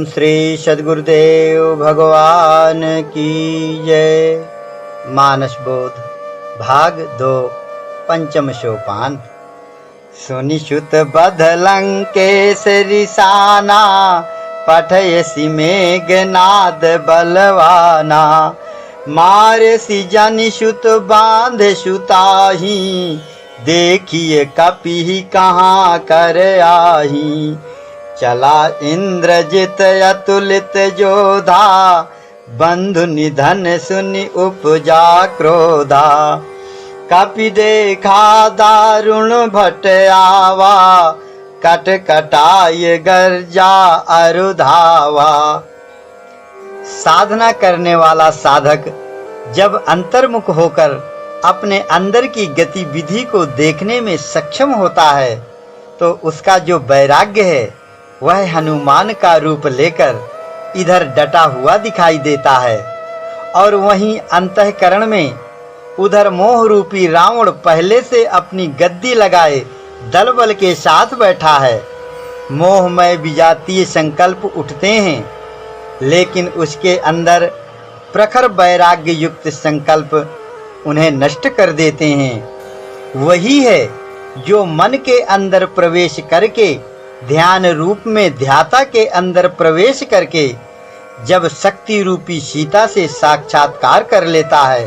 ओम श्री सद्गुरुदेव भगवान की जय। मानस बोध भाग 2 पंचम सोपान। सुनिश्रुत बधलंकेश रिसाना पठयसि मेघनाद बलवाना। मारसि जनिसुत बांध सुताही देखिए कपि कहाँ कर आही। चला इंद्रजित अतुलित जोधा बंधु निधन सुनि उपजा क्रोधा। कपि देखा दारुण भट आवा कट कटाय गर्जा अरुधावा। साधना करने वाला साधक जब अंतर्मुख होकर अपने अंदर की गतिविधि को देखने में सक्षम होता है तो उसका जो वैराग्य है वह हनुमान का रूप लेकर इधर डटा हुआ दिखाई देता है, और वहीं अंतःकरण में उधर मोह रूपी रावण पहले से अपनी गद्दी लगाए दल बल के साथ बैठा है। मोहमय विजातीय संकल्प उठते हैं, लेकिन उसके अंदर प्रखर वैराग्य युक्त संकल्प उन्हें नष्ट कर देते हैं। वही है जो मन के अंदर प्रवेश करके ध्यान रूप में ध्याता के अंदर प्रवेश करके जब शक्ति रूपी सीता से साक्षात्कार कर लेता है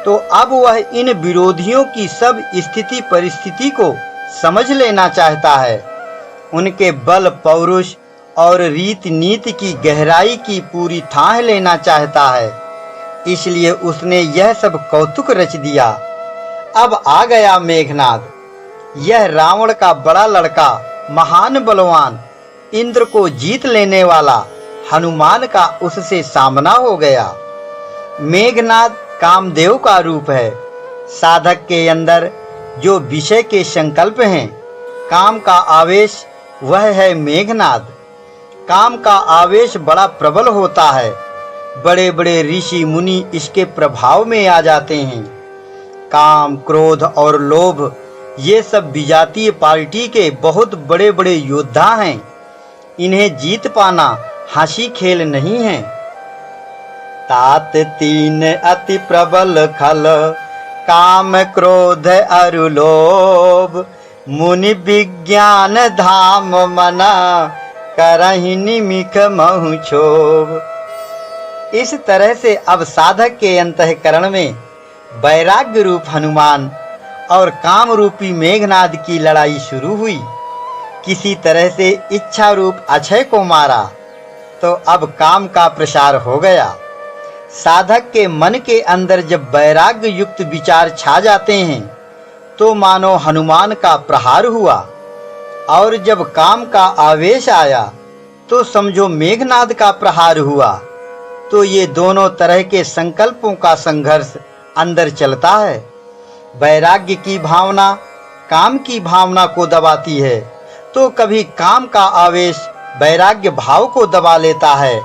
तो अब वह इन विरोधियों की सब स्थिति परिस्थिति को समझ लेना चाहता है। उनके बल पौरुष और रीति नीति की गहराई की पूरी ठाह लेना चाहता है। इसलिए उसने यह सब कौतुक रच दिया। अब आ गया मेघनाद। यह रावण का बड़ा लड़का महान बलवान इंद्र को जीत लेने वाला हनुमान का उससे सामना हो गया। मेघनाद कामदेव का रूप है। साधक के अंदर जो विषय के संकल्प हैं, काम का आवेश, वह है मेघनाद। काम का आवेश बड़ा प्रबल होता है। बड़े बड़े ऋषि मुनि इसके प्रभाव में आ जाते हैं। काम, क्रोध और लोभ ये सब विजातीय पार्टी के बहुत बड़े बड़े योद्धा हैं। इन्हें जीत पाना हंसी खेल नहीं है। तात तीन अति प्रबल खल काम क्रोध अरु लोभ। मुनि विज्ञान धाम मना करहि निमिख महु क्षोभ। इस तरह से अब साधक के अंतःकरण में वैराग्य रूप हनुमान और काम रूपी मेघनाद की लड़ाई शुरू हुई। किसी तरह से इच्छा रूप अक्षय को मारा तो अब काम का प्रसार हो गया। साधक के मन के अंदर जब वैराग्य युक्त विचार छा जाते हैं तो मानो हनुमान का प्रहार हुआ, और जब काम का आवेश आया तो समझो मेघनाद का प्रहार हुआ। तो ये दोनों तरह के संकल्पों का संघर्ष अंदर चलता है। वैराग्य की भावना काम की भावना को दबाती है, तो कभी काम का आवेश वैराग्य भाव को दबा लेता है।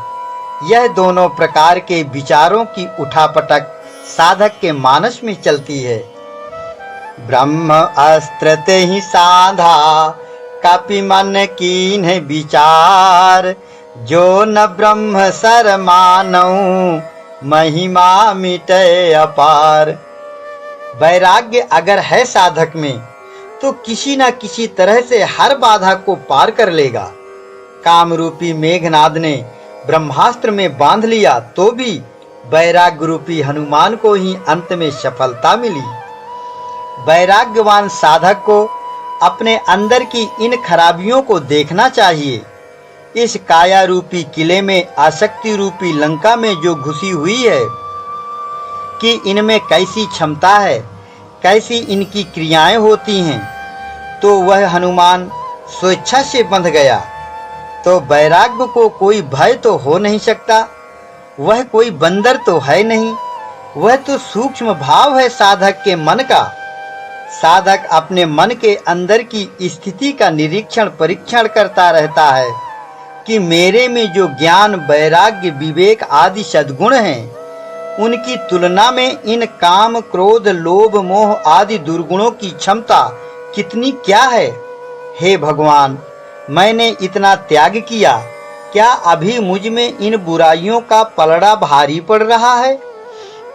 यह दोनों प्रकार के विचारों की उठापटक साधक के मानस में चलती है। ब्रह्म अस्त्र ते ही साधा कपि मन कीन्ह विचार। जो न ब्रह्म सर मानऊ महिमा मिटे अपार। वैराग्य अगर है साधक में तो किसी न किसी तरह से हर बाधा को पार कर लेगा। काम रूपी मेघनाद ने ब्रह्मास्त्र में बांध लिया तो भी वैराग्य रूपी हनुमान को ही अंत में सफलता मिली। वैराग्यवान साधक को अपने अंदर की इन खराबियों को देखना चाहिए। इस काया रूपी किले में आसक्ति रूपी लंका में जो घुसी हुई है कि इनमें कैसी क्षमता है, कैसी इनकी क्रियाएं होती हैं, तो वह हनुमान स्वेच्छा से बंध गया। तो वैराग्य को कोई भय तो हो नहीं सकता। वह कोई बंदर तो है नहीं, वह तो सूक्ष्म भाव है साधक के मन का। साधक अपने मन के अंदर की स्थिति का निरीक्षण परीक्षण करता रहता है कि मेरे में जो ज्ञान, वैराग्य, विवेक आदि सद्गुण हैं, उनकी तुलना में इन काम, क्रोध, लोभ, मोह आदि दुर्गुणों की क्षमता कितनी क्या है। हे भगवान, मैंने इतना त्याग किया क्या अभी मुझ में इन बुराइयों का पलड़ा भारी पड़ रहा है?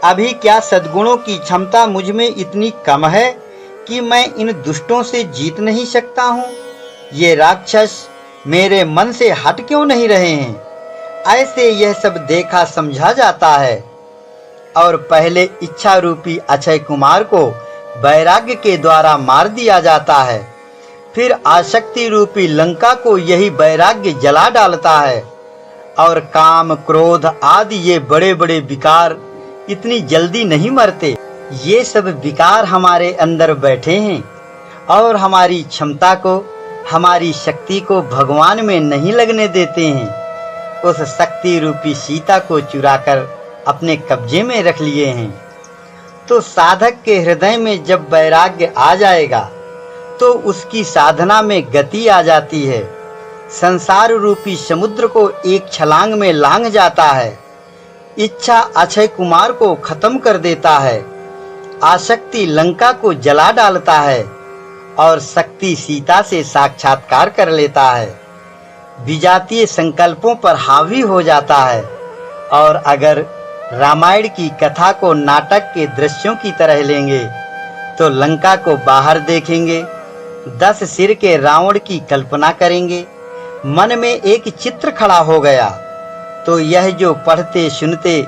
अभी क्या सद्गुणों की क्षमता मुझ में इतनी कम है कि मैं इन दुष्टों से जीत नहीं सकता हूँ? ये राक्षस मेरे मन से हट क्यों नहीं रहे हैं? ऐसे यह सब देखा समझा जाता है और पहले इच्छा रूपी अक्षय कुमार को वैराग्य के द्वारा मार दिया जाता है। फिर आसक्ति रूपी लंका को यही वैराग्य जला डालता है और काम, क्रोध आदि ये बड़े बड़े विकार इतनी जल्दी नहीं मरते। ये सब विकार हमारे अंदर बैठे हैं और हमारी क्षमता को, हमारी शक्ति को भगवान में नहीं लगने देते हैं। उस शक्ति रूपी सीता को चुराकर अपने कब्जे में रख लिए हैं। तो साधक के हृदय में जब वैराग्य आ जाएगा तो उसकी साधना में गति आ जाती है। संसार रूपी समुद्र को एक छलांग में लांघ जाता है। इच्छा अक्षय कुमार को खत्म कर देता है, आसक्ति लंका को जला डालता है और शक्ति सीता से साक्षात्कार कर लेता है, विजातीय संकल्पों पर हावी हो जाता है। और अगर रामायण की कथा को नाटक के दृश्यों की तरह लेंगे तो लंका को बाहर देखेंगे, 10 सिर के रावण की कल्पना करेंगे, मन में एक चित्र खड़ा हो गया तो यह जो पढ़ते सुनते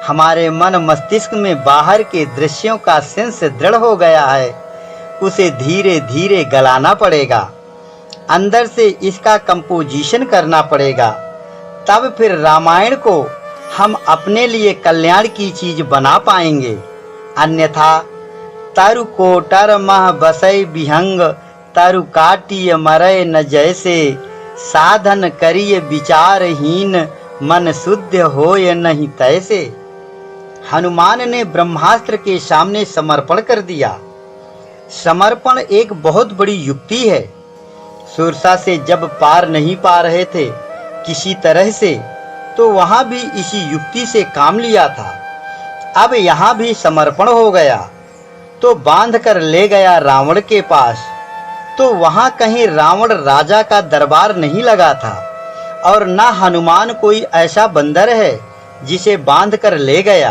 हमारे मन मस्तिष्क में बाहर के दृश्यों का सेंस दृढ़ हो गया है, उसे धीरे धीरे गलाना पड़ेगा, अंदर से इसका कंपोजिशन करना पड़ेगा। तब फिर रामायण को हम अपने लिए कल्याण की चीज बना पाएंगे। अन्यथा तरु कोटर मह बसई विहंग, तरु काटिय मरय न जैसे, साधन करिय विचारहीन, मन शुद्ध होय नहीं तैसे। हनुमान ने ब्रह्मास्त्र के सामने समर्पण कर दिया। समर्पण एक बहुत बड़ी युक्ति है। सुरसा से जब पार नहीं पा रहे थे किसी तरह से, तो वहां भी इसी युक्ति से काम लिया था। अब यहाँ भी समर्पण हो गया तो बांध कर ले गया रावण के पास। तो वहां कहीं रावण राजा का दरबार नहीं लगा था और न हनुमान कोई ऐसा बंदर है जिसे बांध कर ले गया।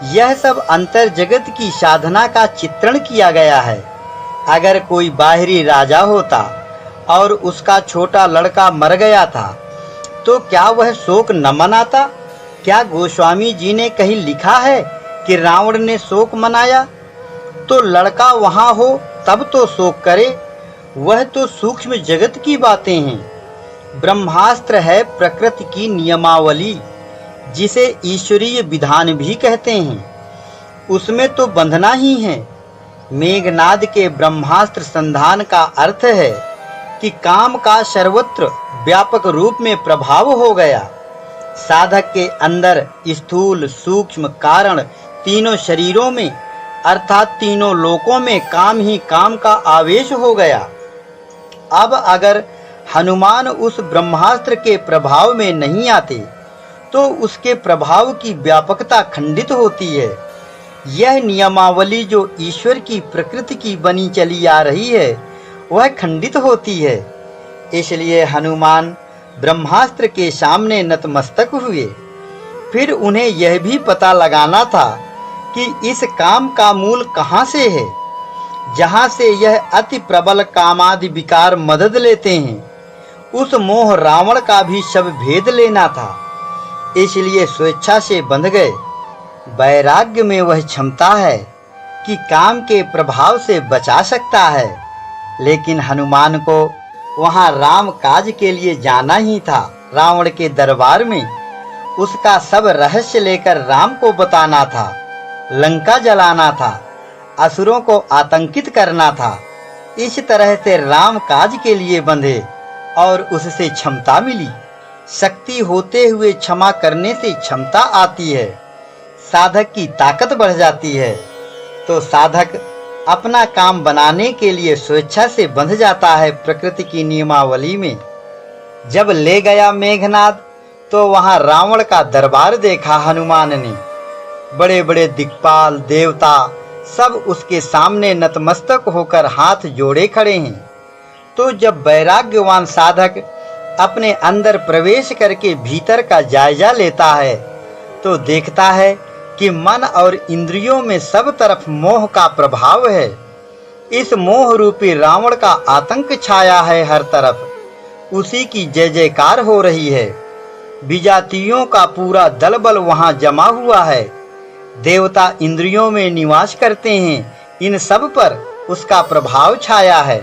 यह सब अंतर जगत की साधना का चित्रण किया गया है। अगर कोई बाहरी राजा होता और उसका छोटा लड़का मर गया था तो क्या वह शोक न मनाता? क्या गोस्वामी जी ने कहीं लिखा है कि रावण ने शोक मनाया? तो लड़का वहां हो तब तो शोक करे। वह तो सूक्ष्म जगत की बातें हैं। ब्रह्मास्त्र है प्रकृति की नियमावली, जिसे ईश्वरीय विधान भी कहते हैं। उसमें तो बंधना ही है। मेघनाद के ब्रह्मास्त्र संधान का अर्थ है कि काम का सर्वत्र व्यापक रूप में प्रभाव हो गया। साधक के अंदर स्थूल, सूक्ष्म, कारण तीनों शरीरों में अर्थात तीनों लोकों में काम ही काम का आवेश हो गया। अब अगर हनुमान उस ब्रह्मास्त्र के प्रभाव में नहीं आते तो उसके प्रभाव की व्यापकता खंडित होती है। यह नियमावली जो ईश्वर की प्रकृति की बनी चली आ रही है वह खंडित होती है। इसलिए हनुमान ब्रह्मास्त्र के सामने नतमस्तक हुए। फिर उन्हें यह भी पता लगाना था कि इस काम का मूल कहाँ से है, जहाँ से यह अति प्रबल कामादि विकार मदद लेते हैं। उस मोह रावण का भी सब भेद लेना था। इसलिए स्वेच्छा से बंध गए। वैराग्य में वह क्षमता है कि काम के प्रभाव से बचा सकता है। लेकिन हनुमान को वहां राम काज के लिए जाना ही था। रावण के दरबार में उसका सब रहस्य लेकर राम को बताना था, लंका जलाना था, असुरों को आतंकित करना था। इस तरह से राम काज के लिए बंधे और उससे क्षमता मिली। शक्ति होते हुए क्षमा करने से क्षमता आती है, साधक की ताकत बढ़ जाती है। तो साधक अपना काम बनाने के लिए स्वेच्छा से बंध जाता है प्रकृति की नियमावली में। जब ले गया मेघनाद तो वहां रावण का दरबार देखा हनुमान ने। बड़े बड़े दिक्पाल, देवता सब उसके सामने नतमस्तक होकर हाथ जोड़े खड़े हैं। तो जब वैराग्यवान साधक अपने अंदर प्रवेश करके भीतर का जायजा लेता है तो देखता है कि मन और इंद्रियों में सब तरफ मोह का प्रभाव है। इस मोह रूपी रावण का आतंक छाया है हर तरफ। उसी की जय जयकार हो रही है। विजातियों का पूरा दल बल वहां जमा हुआ है। देवता इंद्रियों में निवास करते हैं। इन सब पर उसका प्रभाव छाया है।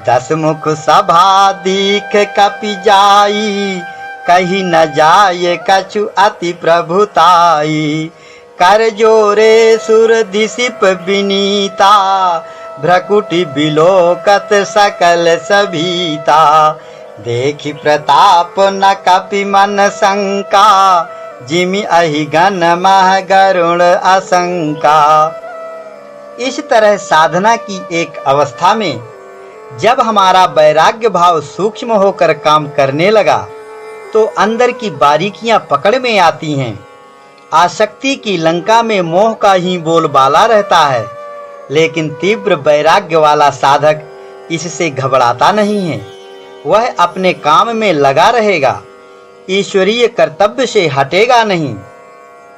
10 मुख सभा दीख कपि जाई, कही न जाए कछु अति प्रभुताई। कर जोरे सुर दिसिप विनीता, भ्रकुटि बिलोकत सकल सभीता। देखि प्रताप न कपि मन शंका, जिमि अहि गण मह गरुण आशंका। इस तरह साधना की एक अवस्था में जब हमारा वैराग्य भाव सूक्ष्म होकर काम करने लगा तो अंदर की बारीकियां पकड़ में आती हैं। आसक्ति की लंका में मोह का ही बोलबाला रहता है, लेकिन तीव्र वैराग्य वाला साधक इससे घबराता नहीं है। वह अपने काम में लगा रहेगा, ईश्वरीय कर्तव्य से हटेगा नहीं।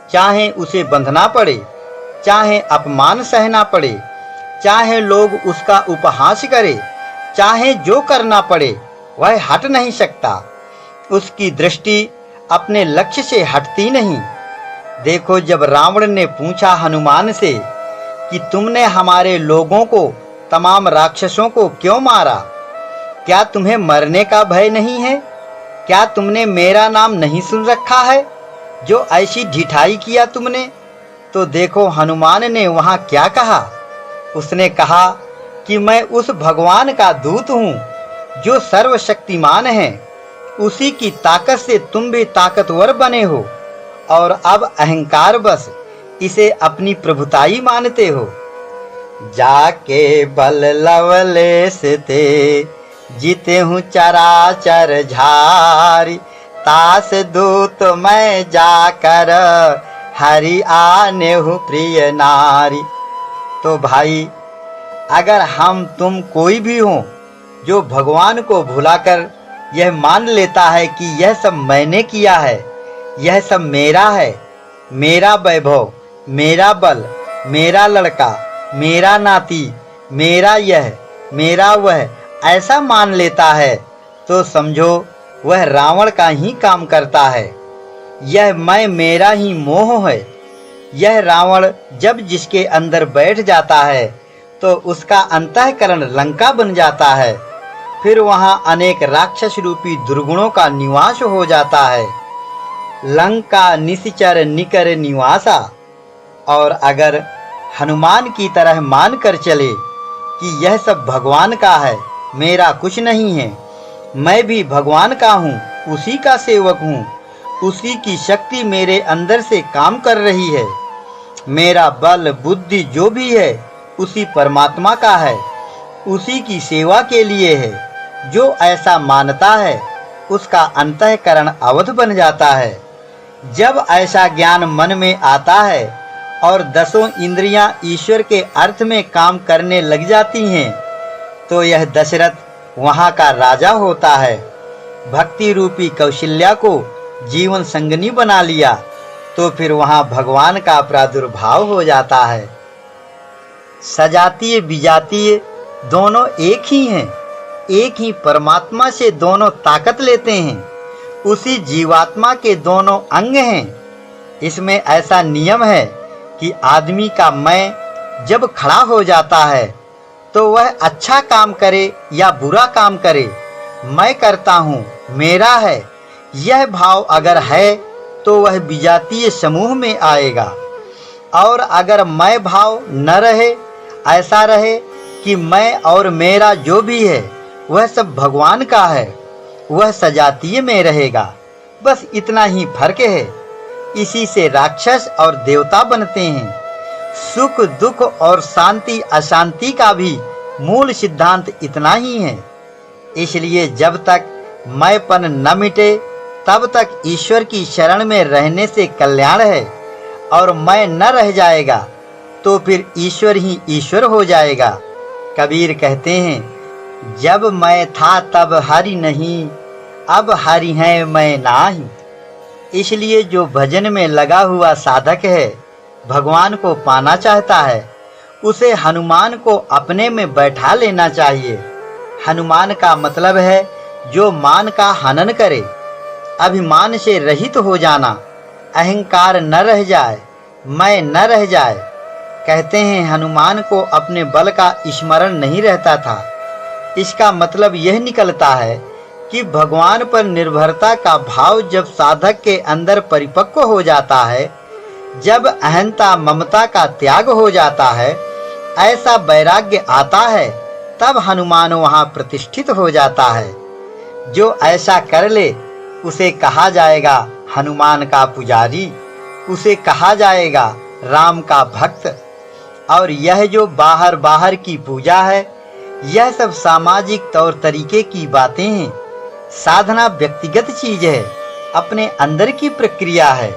चाहे उसे बंधना पड़े, चाहे अपमान सहना पड़े, चाहे लोग उसका उपहास करे, चाहे जो करना पड़े, वह हट नहीं सकता। उसकी दृष्टि अपने लक्ष्य से हटती नहीं। देखो, जब रावण ने पूछा हनुमान से कि तुमने हमारे लोगों को, तमाम राक्षसों को क्यों मारा? क्या तुम्हें मरने का भय नहीं है? क्या तुमने मेरा नाम नहीं सुन रखा है जो ऐसी ढिठाई किया तुमने? तो देखो हनुमान ने वहां क्या कहा। उसने कहा कि मैं उस भगवान का दूत हूं जो सर्वशक्तिमान है। उसी की ताकत से तुम भी ताकतवर बने हो और अब अहंकार बस इसे अपनी प्रभुताई मानते हो। जाके बल लवलेश ते, जीते हूँ चराचर झारी। तास दूत मैं जाकर, हरि आने हूँ प्रिय नारी। तो भाई, अगर हम तुम कोई भी हो जो भगवान को भुलाकर यह मान लेता है कि यह सब मैंने किया है, यह सब मेरा है, मेरा वैभव, मेरा बल, मेरा लड़का, मेरा नाती, मेरा यह, मेरा वह, ऐसा मान लेता है, तो समझो वह रावण का ही काम करता है। यह मैं मेरा ही मोह है। यह रावण जब जिसके अंदर बैठ जाता है तो उसका अंतःकरण लंका बन जाता है। फिर वहां अनेक राक्षस रूपी दुर्गुणों का निवास हो जाता है। लंका निश्चर निकर निवासा। और अगर हनुमान की तरह मान कर चले कि यह सब भगवान का है, मेरा कुछ नहीं है, मैं भी भगवान का हूँ, उसी का सेवक हूँ, उसी की शक्ति मेरे अंदर से काम कर रही है, मेरा बल बुद्धि जो भी है उसी परमात्मा का है, उसी की सेवा के लिए है। जो ऐसा मानता है उसका अंतःकरण अवध बन जाता है। जब ऐसा ज्ञान मन में आता है और 10 इंद्रियां ईश्वर के अर्थ में काम करने लग जाती हैं, तो यह दशरथ वहां का राजा होता है। भक्ति रूपी कौशल्या को जीवन संगनी बना लिया तो फिर वहां भगवान का प्रादुर्भाव हो जाता है। सजातीय विजातीय दोनों एक ही हैं। एक ही परमात्मा से दोनों ताकत लेते हैं। उसी जीवात्मा के दोनों अंग हैं। इसमें ऐसा नियम है कि आदमी का मैं जब खड़ा हो जाता है तो वह अच्छा काम करे या बुरा काम करे, मैं करता हूँ, मेरा है, यह भाव अगर है तो वह विजातीय समूह में आएगा। और अगर मैं भाव न रहे, ऐसा रहे कि मैं और मेरा जो भी है वह सब भगवान का है, वह सजातीय में रहेगा। बस इतना ही फर्क है। इसी से राक्षस और देवता बनते हैं। सुख दुख और शांति अशांति का भी मूल सिद्धांत इतना ही है। इसलिए जब तक मैंपन न मिटे तब तक ईश्वर की शरण में रहने से कल्याण है। और मैं न रह जाएगा तो फिर ईश्वर ही ईश्वर हो जाएगा। कबीर कहते हैं, जब मैं था तब हरि नहीं, अब हरि हैं मैं नाही। इसलिए जो भजन में लगा हुआ साधक है, भगवान को पाना चाहता है, उसे हनुमान को अपने में बैठा लेना चाहिए। हनुमान का मतलब है जो मान का हनन करे, अभिमान से रहित हो जाना, अहंकार न रह जाए, मैं न रह जाए। कहते हैं हनुमान को अपने बल का स्मरण नहीं रहता था। इसका मतलब यह निकलता है कि भगवान पर निर्भरता का भाव जब साधक के अंदर परिपक्व हो जाता है, जब अहंता ममता का त्याग हो जाता है, ऐसा वैराग्य आता है, तब हनुमान वहां प्रतिष्ठित हो जाता है। जो ऐसा कर ले उसे कहा जाएगा हनुमान का पुजारी, उसे कहा जाएगा राम का भक्त। और यह जो बाहर बाहर की पूजा है, यह सब सामाजिक तौर तरीके की बातें हैं। साधना व्यक्तिगत चीज है, अपने अंदर की प्रक्रिया है।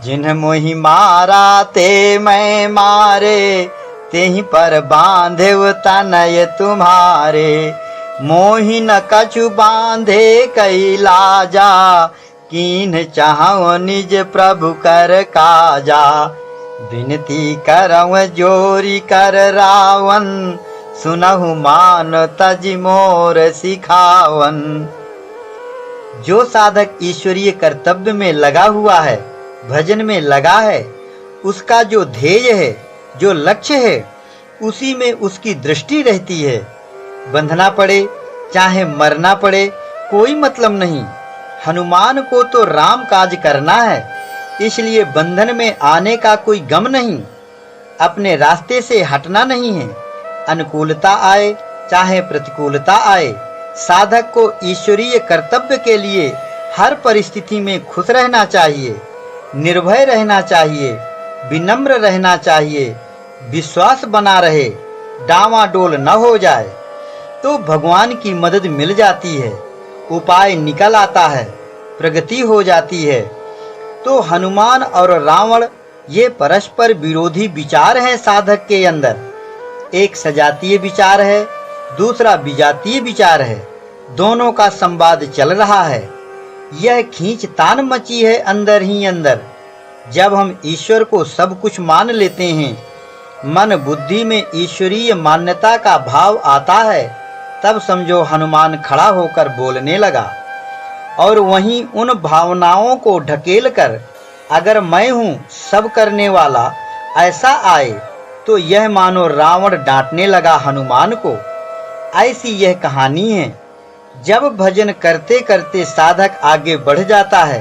जिन्ह मोहि मारा ते मैं मारे, तेहि पर बांधेव तनय तुम्हारे। मोहि न कछु बांधे कैला जा, कीन्ह चाहु निज प्रभु कर काजा। विनती करव जोरी कर रावण, सुनहु मान तज मोर सिखावन। जो साधक ईश्वरीय कर्तव्य में लगा हुआ है, भजन में लगा है, उसका जो ध्येय है, जो लक्ष्य है, उसी में उसकी दृष्टि रहती है। बंधना पड़े चाहे मरना पड़े, कोई मतलब नहीं। हनुमान को तो राम काज करना है, इसलिए बंधन में आने का कोई गम नहीं, अपने रास्ते से हटना नहीं है। अनुकूलता आए चाहे प्रतिकूलता आए, साधक को ईश्वरीय कर्तव्य के लिए हर परिस्थिति में खुश रहना चाहिए, निर्भय रहना चाहिए, विनम्र रहना चाहिए, विश्वास बना रहे, डावाडोल न हो जाए, तो भगवान की मदद मिल जाती है, उपाय निकल आता है, प्रगति हो जाती है। तो हनुमान और रावण ये परस्पर विरोधी विचार हैं साधक के अंदर। एक सजातीय विचार है, दूसरा विजातीय विचार है। दोनों का संवाद चल रहा है। यह खींचतान मची है अंदर ही अंदर। जब हम ईश्वर को सब कुछ मान लेते हैं, मन बुद्धि में ईश्वरीय मान्यता का भाव आता है, तब समझो हनुमान खड़ा होकर बोलने लगा। और वहीं उन भावनाओं को ढकेल कर अगर मैं हूँ सब करने वाला ऐसा आए, तो यह मानो रावण डांटने लगा हनुमान को। ऐसी यह कहानी है। जब भजन करते करते साधक आगे बढ़ जाता है,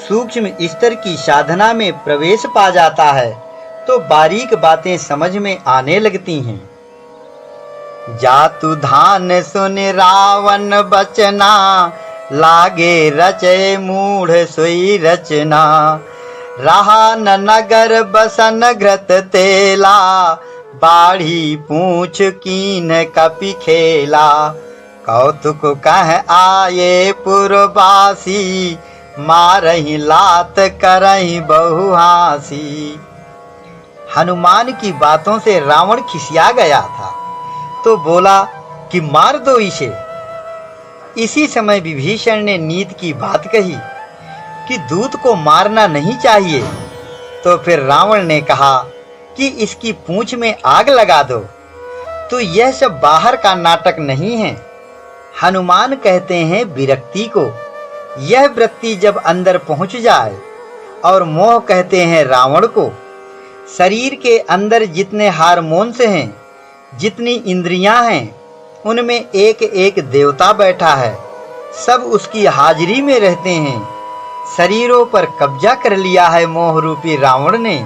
सूक्ष्म स्तर की साधना में प्रवेश पा जाता है, तो बारीक बातें समझ में आने लगती हैं। जातु धान सुन रावण बचना, लागे रचे मूढ़ सोई रचना। रहा न नगर बसन घृत तेला, बाढ़ी पूछ कीन कपि खेला। कौतुक कह आये पुरवासी, मारही लात करही बहु हासी। हनुमान की बातों से रावण खिसिया गया था, तो बोला कि मार दो इसे। इसी समय विभीषण ने नीति की बात कही कि दूत को मारना नहीं चाहिए। तो फिर रावण ने कहा कि इसकी पूंछ में आग लगा दो। तो यह सब बाहर का नाटक नहीं है। हनुमान कहते हैं विरक्ति को। यह वृत्ति जब अंदर पहुंच जाए, और मोह कहते हैं रावण को। शरीर के अंदर जितने हार्मोन्स हैं, जितनी इंद्रियां हैं, उनमें एक एक देवता बैठा है। सब उसकी हाजिरी में रहते हैं। शरीरों पर कब्जा कर लिया है मोह रूपी रावण ने,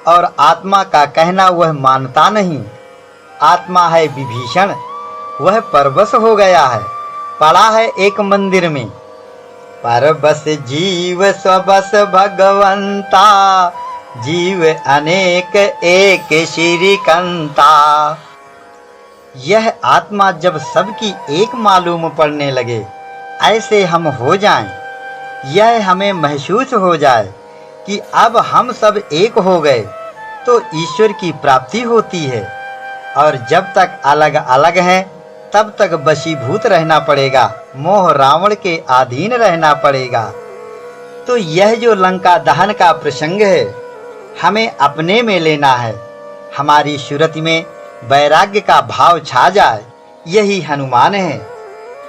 और आत्मा का कहना वह मानता नहीं। आत्मा है विभीषण, वह परवश हो गया है, पड़ा है एक मंदिर में। परवश जीव स्वबस भगवंता, जीव अनेक एक श्रीकंता। यह आत्मा जब सबकी एक मालूम पड़ने लगे, ऐसे हम हो जाएं, यह हमें महसूस हो जाए कि अब हम सब एक हो गए, तो ईश्वर की प्राप्ति होती है। और जब तक अलग अलग हैं, तब तक वशीभूत रहना पड़ेगा। मोह रावण के अधीन रहना पड़ेगा। तो यह जो लंका दहन का प्रसंग है, हमें अपने में लेना है। हमारी सूरत में वैराग्य का भाव छा जाए, यही हनुमान है।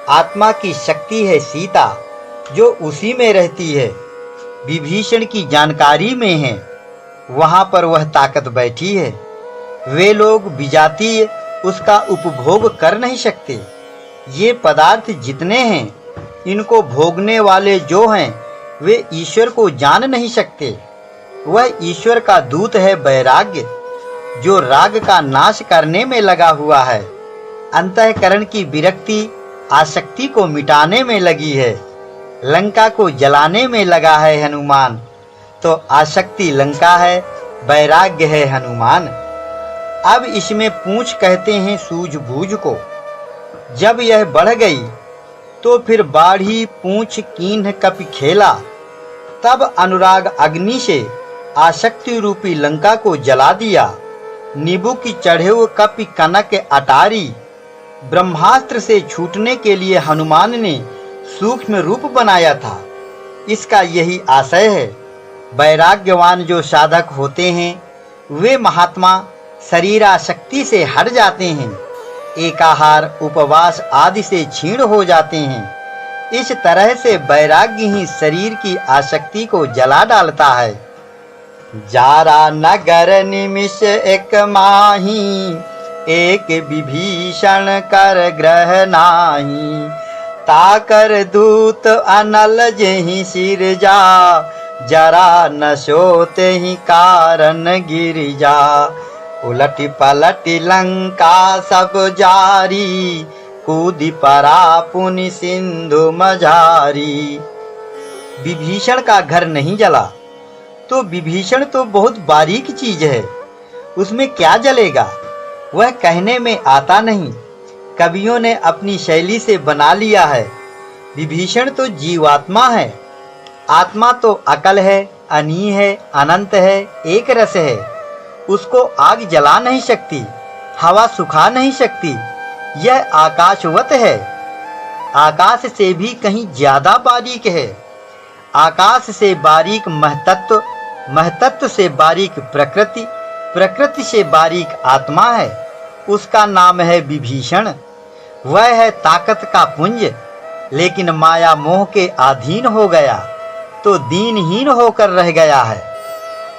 आत्मा की शक्ति है सीता, जो उसी में रहती है। विभीषण की जानकारी में है, वहां पर वह ताकत बैठी है। वे लोग विजातीय उसका उपभोग कर नहीं सकते। ये पदार्थ जितने हैं, इनको भोगने वाले जो हैं, वे ईश्वर को जान नहीं सकते। वह ईश्वर का दूत है वैराग्य, जो राग का नाश करने में लगा हुआ है। अंतःकरण की विरक्ति आसक्ति को मिटाने में लगी है। लंका को जलाने में लगा है हनुमान। तो आसक्ति लंका है, वैराग्य है हनुमान। अब इसमें पूंछ कहते हैं सूझबूझ को। जब यह बढ़ गई तो फिर बाढ़ी पूंछ कीन्ह कपि खेला। तब अनुराग अग्नि से आसक्ति रूपी लंका को जला दिया। नींबू की चढ़ेव कपि कनक अटारी। ब्रह्मास्त्र से छूटने के लिए हनुमान ने सूक्ष्म रूप बनाया था। इसका यही आशय है। वैराग्यवान जो साधक होते हैं, वे महात्मा शरीरासक्ति से हट जाते हैं। एकाहार उपवास आदि से क्षीण हो जाते हैं। इस तरह से वैराग्य ही शरीर की आसक्ति को जला डालता है। जारा नगर निमिष एक माही। एक विभीषण कर ग्रह नाही। ताकर दूत अनल जेहि सिर जा। जरा न सोते ही कारण गिर जा। उलटी पलटी लंका सब जारी। कूदी परा पुनि सिंधु मझारी। विभीषण का घर नहीं जला तो विभीषण तो बहुत बारीक चीज है, उसमें क्या जलेगा, वह कहने में आता नहीं। कवियों ने अपनी शैली से बना लिया है। विभीषण तो जीवात्मा है। आत्मा तो अकल है, अनी है, अनंत है, एक रस है। उसको आग जला नहीं सकती, हवा सुखा नहीं सकती। यह आकाशवत है, आकाश से भी कहीं ज्यादा बारीक है। आकाश से बारीक महतत्व, महतत्व से बारीक प्रकृति, प्रकृति से बारीक आत्मा है। उसका नाम है विभीषण। वह है ताकत का पुंज, लेकिन माया मोह के अधीन हो गया तो दीनहीन होकर रह गया है।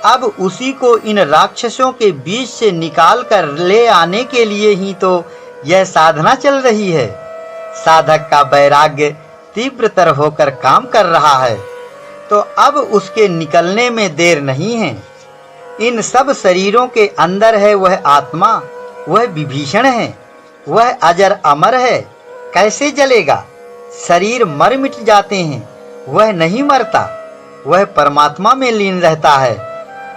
अब उसी को इन राक्षसों के बीच से निकाल कर ले आने के लिए ही तो यह साधना चल रही है। साधक का वैराग्य तीव्रतर होकर काम कर रहा है, तो अब उसके निकलने में देर नहीं है। इन सब शरीरों के अंदर है वह आत्मा, वह विभीषण है। वह अजर अमर है, कैसे जलेगा। शरीर मर मिट जाते हैं, वह नहीं मरता। वह परमात्मा में लीन रहता है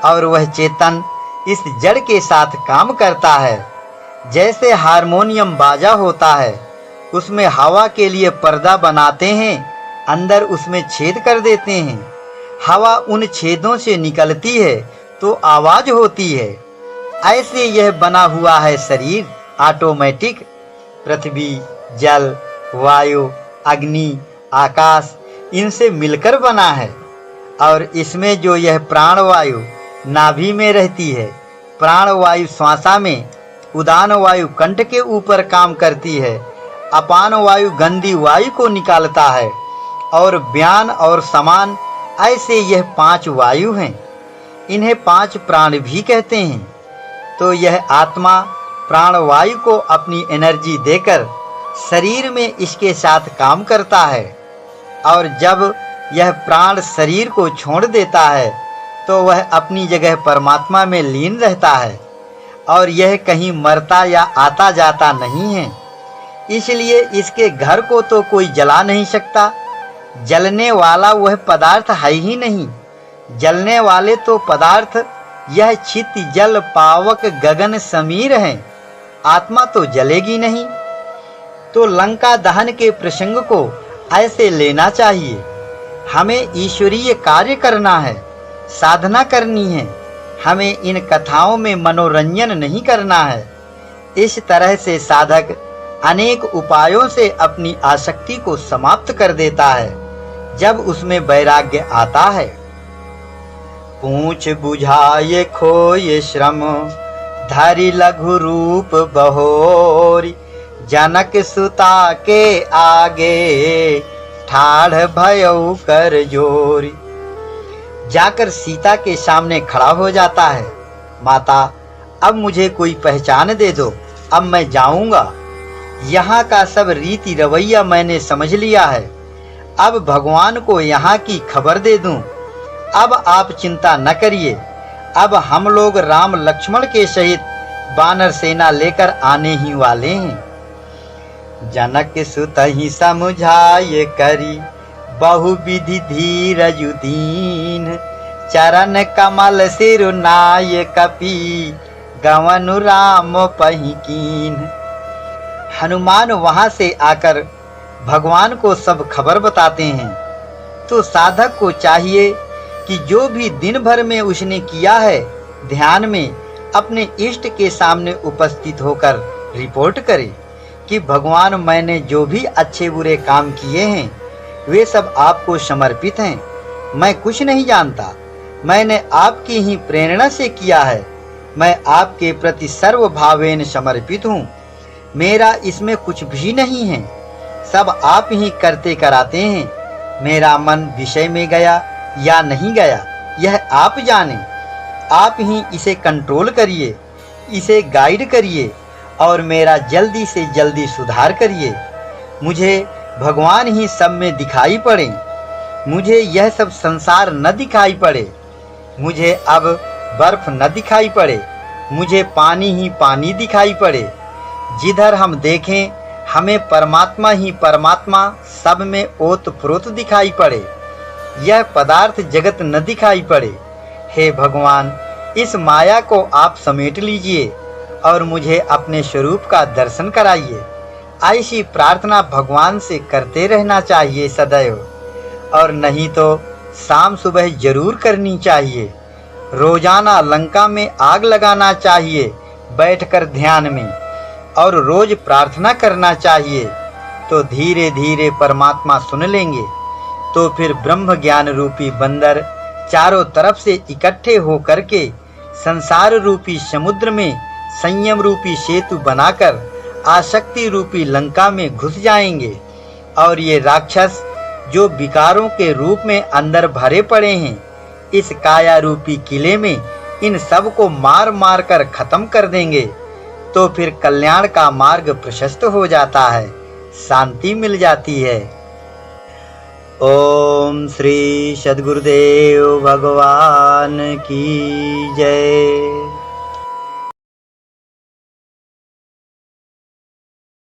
और वह चेतन इस जड़ के साथ काम करता है। जैसे हारमोनियम बाजा होता है, उसमें हवा के लिए पर्दा बनाते हैं, अंदर उसमें छेद कर देते हैं। हवा उन छेदों से निकलती है तो आवाज होती है। ऐसे यह बना हुआ है शरीर ऑटोमेटिक। पृथ्वी, जल, वायु, अग्नि, आकाश, इनसे मिलकर बना है। और इसमें जो यह प्राणवायु नाभि में रहती है, प्राणवायु श्वासा में, उदान वायु कंठ के ऊपर काम करती है, अपान वायु गंदी वायु को निकालता है, और व्यान और समान, ऐसे यह 5 वायु हैं। इन्हें 5 प्राण भी कहते हैं। तो यह आत्मा प्राणवायु को अपनी एनर्जी देकर शरीर में इसके साथ काम करता है। और जब यह प्राण शरीर को छोड़ देता है तो वह अपनी जगह परमात्मा में लीन रहता है, और यह कहीं मरता या आता जाता नहीं है। इसलिए इसके घर को तो कोई जला नहीं सकता। जलने वाला वह पदार्थ है ही नहीं। जलने वाले तो पदार्थ यह चित, जल, पावक, गगन, समीर हैं। आत्मा तो जलेगी नहीं। तो लंका दहन के प्रसंग को ऐसे लेना चाहिए। हमें ईश्वरीय कार्य करना है, साधना करनी है। हमें इन कथाओं में मनोरंजन नहीं करना है। इस तरह से साधक अनेक उपायों से अपनी आसक्ति को समाप्त कर देता है जब उसमें वैराग्य आता है। पूछ बुझाए खोए श्रम, धरि लघु रूप बहोरी, जनक सुता के आगे ठाढ़ भयउ कर जोरी। जाकर सीता के सामने खड़ा हो जाता है। माता, अब मुझे कोई पहचान दे दो, अब मैं जाऊंगा। यहाँ का सब रीति रवैया मैंने समझ लिया है। अब भगवान को यहाँ की खबर दे दूं। अब आप चिंता न करिए, अब हम लोग राम लक्ष्मण के सहित वानर सेना लेकर आने ही वाले हैं। जनक सुतहि समझाए करी, बहुविधि धीरज दीन, चरण कमल सिरुनाय कपि, गवनु राम पहि कीन। हनुमान वहां से आकर भगवान को सब खबर बताते हैं। तो साधक को चाहिए कि जो भी दिन भर में उसने किया है ध्यान में अपने इष्ट के सामने उपस्थित होकर रिपोर्ट करे कि भगवान, मैंने जो भी अच्छे बुरे काम किए हैं वे सब आपको समर्पित हैं। मैं कुछ नहीं जानता, मैंने आपकी ही प्रेरणा से किया है। मैं आपके प्रति सर्वभावेन समर्पित हूँ। मेरा इसमें कुछ भी नहीं है, सब आप ही करते कराते हैं। मेरा मन विषय में गया या नहीं गया यह आप जाने। आप ही इसे कंट्रोल करिए, इसे गाइड करिए और मेरा जल्दी से जल्दी सुधार करिए। मुझे भगवान ही सब में दिखाई पड़े, मुझे यह सब संसार न दिखाई पड़े। मुझे अब बर्फ न दिखाई पड़े, मुझे पानी ही पानी दिखाई पड़े। जिधर हम देखें हमें परमात्मा ही परमात्मा सब में ओतप्रोत दिखाई पड़े, यह पदार्थ जगत न दिखाई पड़े। हे भगवान, इस माया को आप समेट लीजिए और मुझे अपने स्वरूप का दर्शन कराइए। ऐसी प्रार्थना भगवान से करते रहना चाहिए सदैव, और नहीं तो शाम सुबह जरूर करनी चाहिए। रोजाना लंका में आग लगाना चाहिए बैठकर ध्यान में, और रोज प्रार्थना करना चाहिए। तो धीरे धीरे परमात्मा सुन लेंगे। तो फिर ब्रह्म ज्ञान रूपी बंदर चारों तरफ से इकट्ठे होकर के संसार रूपी समुद्र में संयम रूपी सेतु बनाकर आसक्ति रूपी लंका में घुस जाएंगे। और ये राक्षस जो विकारों के रूप में अंदर भरे पड़े हैं, इस काया रूपी किले में इन सब को मार मार कर खत्म कर देंगे। तो फिर कल्याण का मार्ग प्रशस्त हो जाता है, शांति मिल जाती है। ओम श्री सद्गुरुदेव भगवान की जय।